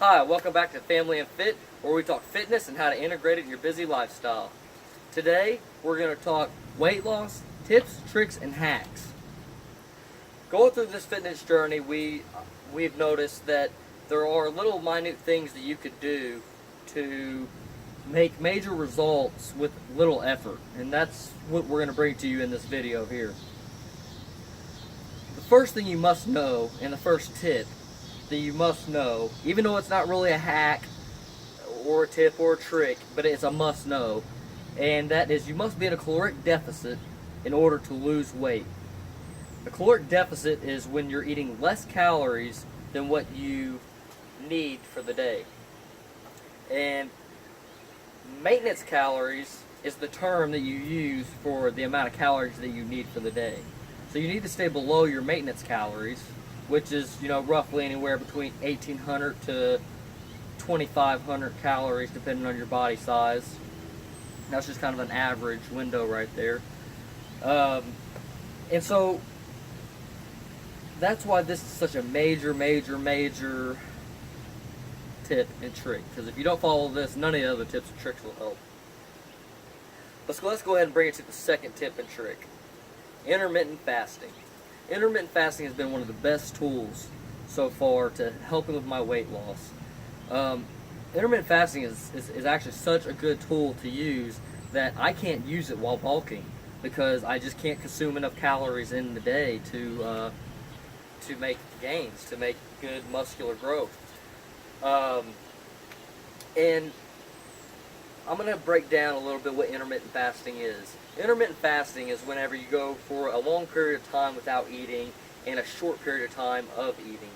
Hi, welcome back to Family and Fit, where we talk fitness and how to integrate it in your busy lifestyle. Today, we're going to talk weight loss, tips, tricks, and hacks. Going through this fitness journey, we've noticed that there are little minute things that you could do to make major results with little effort, and that's what we're going to bring to you in this video here. The first thing you must know, and the first tip that you must know, even though it's not really a hack or a tip or a trick, but it's a must know, and that is you must be in a caloric deficit in order to lose weight. A caloric deficit is when you're eating less calories than what you need for the day. And maintenance calories is the term that you use for the amount of calories that you need for the day. So you need to stay below your maintenance calories, which is, roughly anywhere between 1,800 to 2,500 calories, depending on your body size. That's just kind of an average window right there. And so that's why this is such a major tip and trick. Because if you don't follow this, none of the other tips and tricks will help. Let's go ahead and bring it to the second tip and trick. Intermittent fasting. Intermittent fasting has been one of the best tools so far to helping with my weight loss. Intermittent fasting is actually such a good tool to use that I can't use it while bulking because I just can't consume enough calories in the day to make gains, to make good muscular growth. And I'm going to break down a little bit what intermittent fasting is. Intermittent fasting is whenever you go for a long period of time without eating and a short period of time of eating.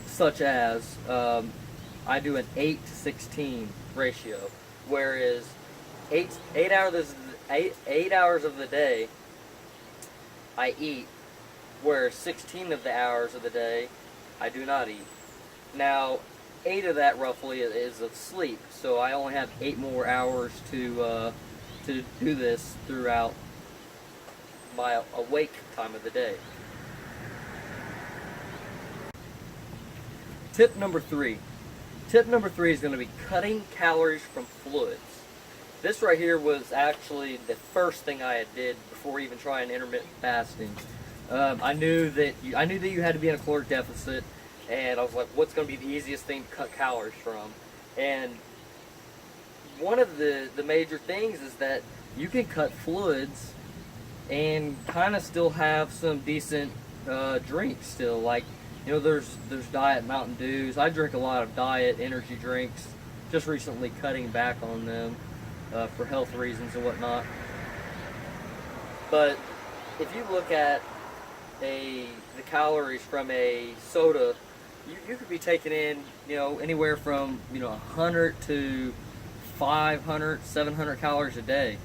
Such as, I do an 8-to-16 ratio, whereas 8 hours of the day I eat, whereas 16 of the hours of the day I do not eat. Now, 8 of that roughly is of sleep, so I only have 8 more hours to do this throughout my awake time of the day. Tip number 3. Tip number 3 is going to be cutting calories from fluids. This right here was actually the first thing I did before even trying intermittent fasting. I knew that you had to be in a caloric deficit, and I was like, what's going to be the easiest thing to cut calories from? And one of the major things is that you can cut fluids and kind of still have some decent drinks still. Like, there's Diet Mountain Dews. I drink a lot of diet energy drinks, just recently cutting back on them for health reasons and whatnot. But if you look at the calories from a soda, you could be taking in, anywhere from, 100 to 500, 700 calories a day.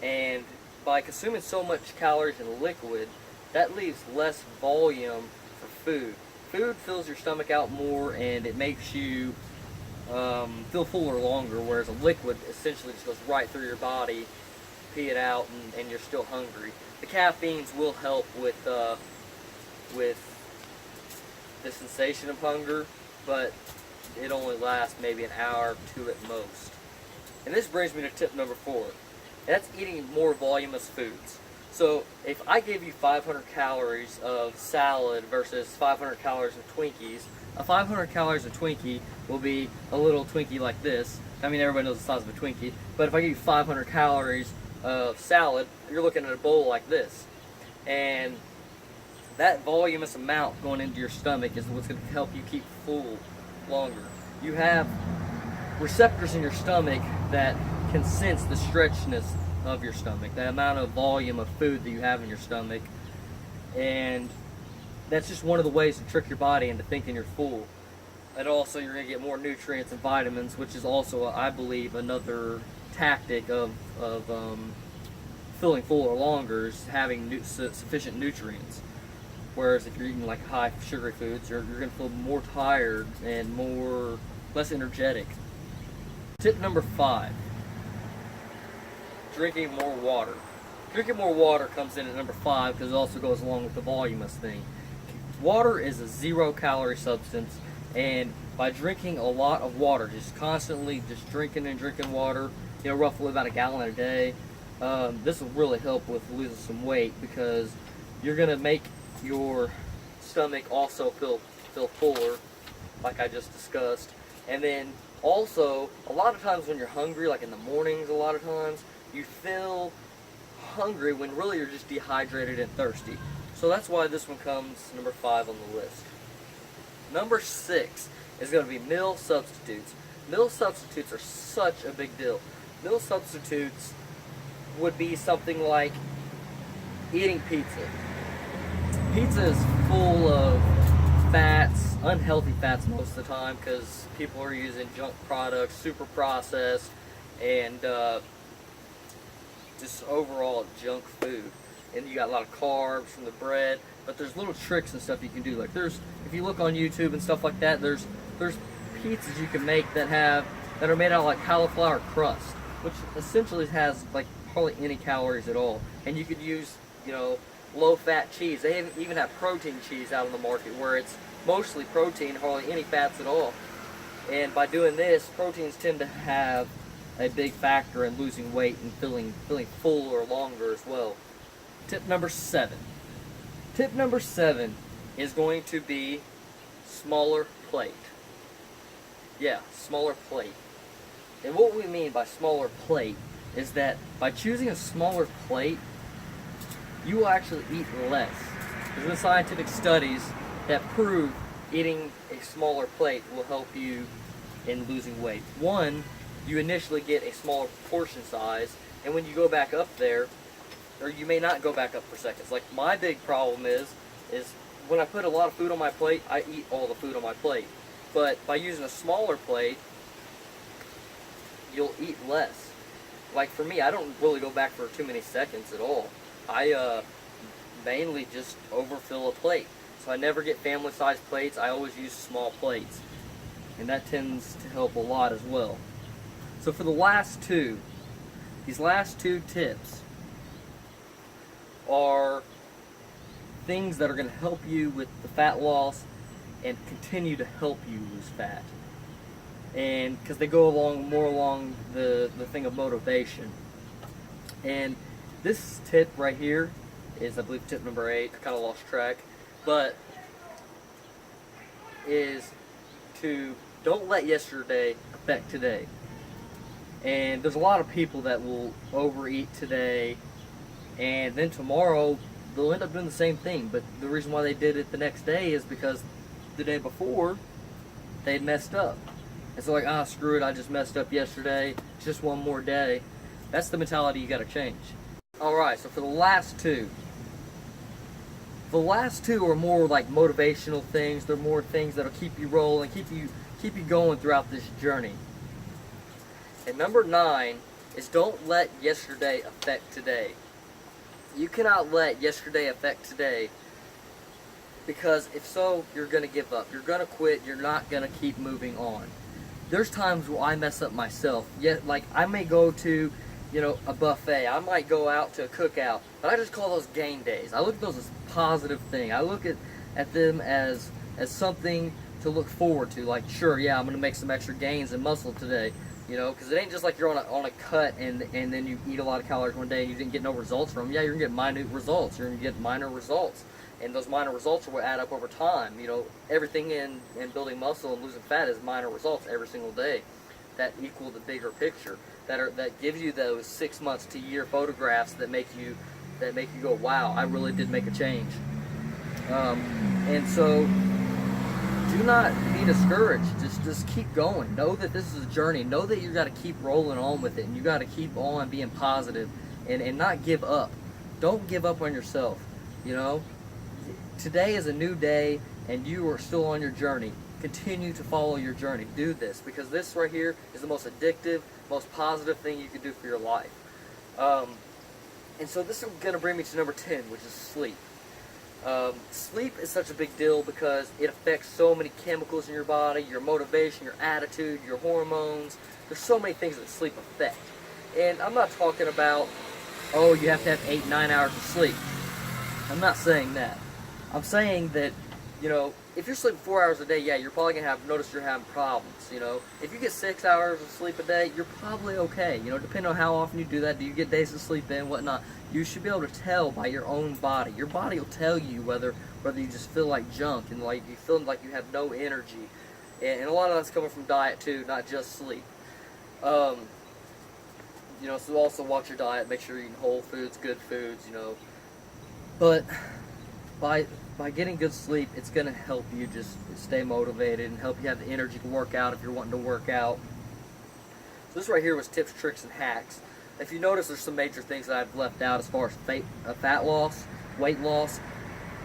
And by consuming so much calories in liquid, that leaves less volume for food. Food fills your stomach out more, and it makes you feel fuller longer, whereas a liquid essentially just goes right through your body, pee it out, and you're still hungry. The caffeines will help with the sensation of hunger, but it only lasts maybe an hour or 2 at most. And this brings me to tip number 4. That's eating more voluminous foods. So if I give you 500 calories of salad versus 500 calories of Twinkies, a 500 calories of Twinkie will be a little Twinkie like this. I mean, everybody knows the size of a Twinkie. But if I give you 500 calories of salad, you're looking at a bowl like this. And that voluminous amount going into your stomach is what's going to help you keep full longer. You have receptors in your stomach that can sense the stretchness of your stomach, the amount of volume of food that you have in your stomach, and that's just one of the ways to trick your body into thinking you're full. And also, you're going to get more nutrients and vitamins, which is also, I believe, another tactic of feeling fuller longer, is having sufficient nutrients. Whereas if you're eating like high sugary foods, you're going to feel more tired and less energetic. Tip number 5. Drinking more water. Drinking more water comes in at number 5 because it also goes along with the voluminous thing. Water is a 0-calorie substance, And by drinking a lot of water, just constantly just drinking and drinking water, roughly about a gallon a day, this will really help with losing some weight, because you're gonna make your stomach also feel fuller, like I just discussed. And then also, a lot of times when you're hungry, like in the mornings, a lot of times you feel hungry when really you're just dehydrated and thirsty. So that's why this one comes number 5 on the list. Number 6 is going to be meal substitutes. Meal substitutes are such a big deal. Meal substitutes would be something like eating pizza. Pizza is full of fats, unhealthy fats most of the time, because people are using junk products, super processed, and just overall junk food. And you got a lot of carbs from the bread, but there's little tricks and stuff you can do. Like if you look on YouTube and stuff like that, there's pizzas you can make that are made out of like cauliflower crust, which essentially has like hardly any calories at all. And you could use, low-fat cheese. They even have protein cheese out on the market where it's mostly protein, hardly any fats at all. And by doing this, proteins tend to have a big factor in losing weight and feeling full or longer as well. Tip number 7. Tip number 7 is going to be smaller plate. Yeah, smaller plate. And what we mean by smaller plate is that by choosing a smaller plate, you will actually eat less. There's been scientific studies that prove eating a smaller plate will help you in losing weight. One, you initially get a smaller portion size, and when you go back up there, or you may not go back up for seconds. Like my big problem is when I put a lot of food on my plate, I eat all the food on my plate. But by using a smaller plate, you'll eat less. Like for me, I don't really go back for too many seconds at all. I mainly just overfill a plate. So I never get family-sized plates. I always use small plates. And that tends to help a lot as well. So for these last two tips are things that are going to help you with the fat loss and continue to help you lose fat. And because they go more along the thing of motivation. And this tip right here is, I believe, tip number 8. I kind of lost track. But is to don't let yesterday affect today. And there's a lot of people that will overeat today, and then tomorrow they'll end up doing the same thing. But the reason why they did it the next day is because the day before they had messed up. It's like, screw it, I just messed up yesterday, it's just one more day. That's the mentality you gotta change. Alright, so for the last two are more like motivational things. They're more things that'll keep you rolling, keep you going throughout this journey. And number 9 is don't let yesterday affect today. You cannot let yesterday affect today, because if so, you're going to give up. You're going to quit. You're not going to keep moving on. There's times where I mess up myself. Yet, like, I may go to, a buffet. I might go out to a cookout, but I just call those game days. I look at those as a positive thing. I look at them as something to look forward to. Like, sure, yeah, I'm going to make some extra gains in muscle today. Because it ain't just like you're on a cut and then you eat a lot of calories one day and you didn't get no results from them. Yeah, you're going to get minute results. You're going to get minor results. And those minor results will add up over time. Everything in building muscle and losing fat is minor results every single day that equal the bigger picture, that gives you those 6 months to year photographs that make you go, wow, I really did make a change. And so do not be discouraged. Just keep going. Know that this is a journey. Know that you got to keep rolling on with it, and you got to keep on being positive and not give up. Don't give up on yourself. Today is a new day, and you are still on your journey. Continue to follow your journey. Do this, because this right here is the most addictive, most positive thing you can do for your life. And so this is going to bring me to number 10, which is sleep. Sleep is such a big deal because it affects so many chemicals in your body, your motivation, your attitude, your hormones. There's so many things that sleep affect. And I'm not talking about, you have to have 8-9 hours of sleep. I'm not saying that. I'm saying that, if you're sleeping 4 hours a day, yeah, you're probably gonna notice you're having problems. You know, if you get 6 hours of sleep a day, you're probably okay. You know, depending on how often you do that, do you get days to sleep in, whatnot. You should be able to tell by your own body. Your body will tell you whether you just feel like junk and like you feel like you have no energy, and a lot of that's coming from diet too, not just sleep. You know, so also watch your diet. Make sure you're eating whole foods, good foods. You know, but by getting good sleep, it's going to help you just stay motivated and help you have the energy to work out if you're wanting to work out. So this right here was tips, tricks, and hacks. If you notice, there's some major things that I've left out as far as fat loss, weight loss,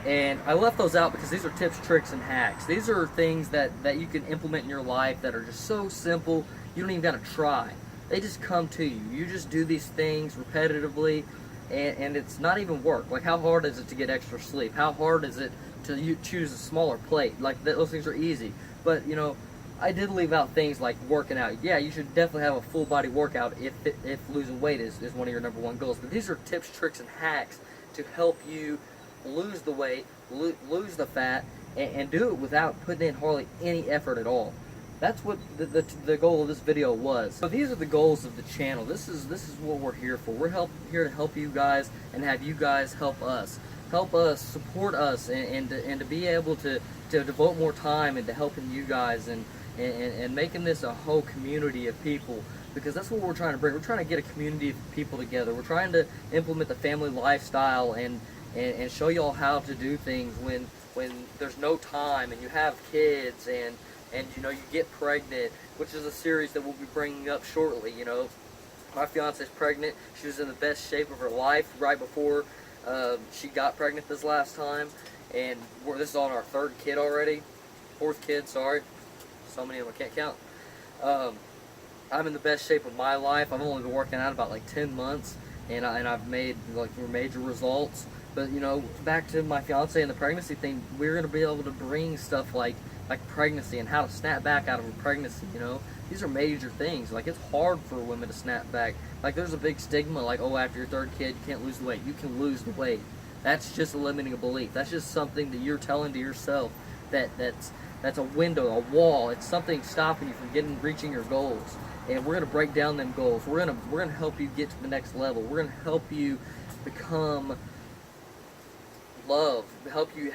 and I left those out because these are tips, tricks, and hacks. These are things that you can implement in your life that are just so simple, you don't even got to try. They just come to you. You just do these things repetitively, and it's not even work. Like, how hard is it to get extra sleep? How hard is it to choose a smaller plate? Like, those things are easy. But, you know, I did leave out things like working out. Yeah, you should definitely have a full body workout if losing weight is one of your #1 goals. But these are tips, tricks, and hacks to help you lose the weight, lose the fat, and do it without putting in hardly any effort at all. That's what the goal of this video was. So these are the goals of the channel. This is what we're here for. We're here to help you guys and have you guys help us. Help us, support us, and to be able to devote more time into helping you guys and making this a whole community of people, because that's what we're trying to bring. We're trying to get a community of people together. We're trying to implement the family lifestyle and show y'all how to do things when there's no time and you have kids and you know, you get pregnant, which is a series that we'll be bringing up shortly. You know, my fiance's pregnant. She was in the best shape of her life right before she got pregnant this last time, and this is on our 3rd kid already, 4th kid. Sorry, so many of them I can't count. I'm in the best shape of my life. I've only been working out about like 10 months, and I've made like major results. But you know, back to my fiance and the pregnancy thing, we're gonna be able to bring stuff like pregnancy and how to snap back out of a pregnancy. You know, these are major things. Like, it's hard for women to snap back. Like, there's a big stigma, like, oh, after your 3rd kid, you can't lose the weight. You can lose the weight. That's just a limiting belief. That's just something that you're telling to yourself that's a window, a wall. It's something stopping you from reaching your goals. And we're gonna break down them goals. We're gonna help you get to the next level. We're gonna help you become love, help you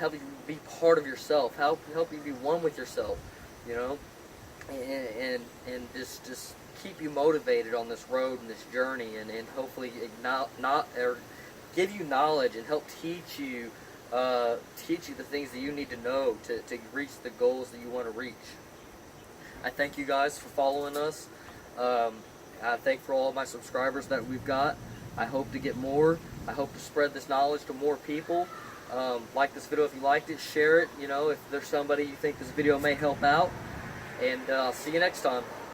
be part of yourself, help you be one with yourself, you know, and just keep you motivated on this road and this journey, and hopefully give you knowledge and help teach you the things that you need to know to reach the goals that you want to reach. I thank you guys for following us. I thank for all of my subscribers that we've got. I hope to get more. I hope to spread this knowledge to more people. Like this video if you liked it, share it, you know, if there's somebody you think this video may help out, and I'll see you next time.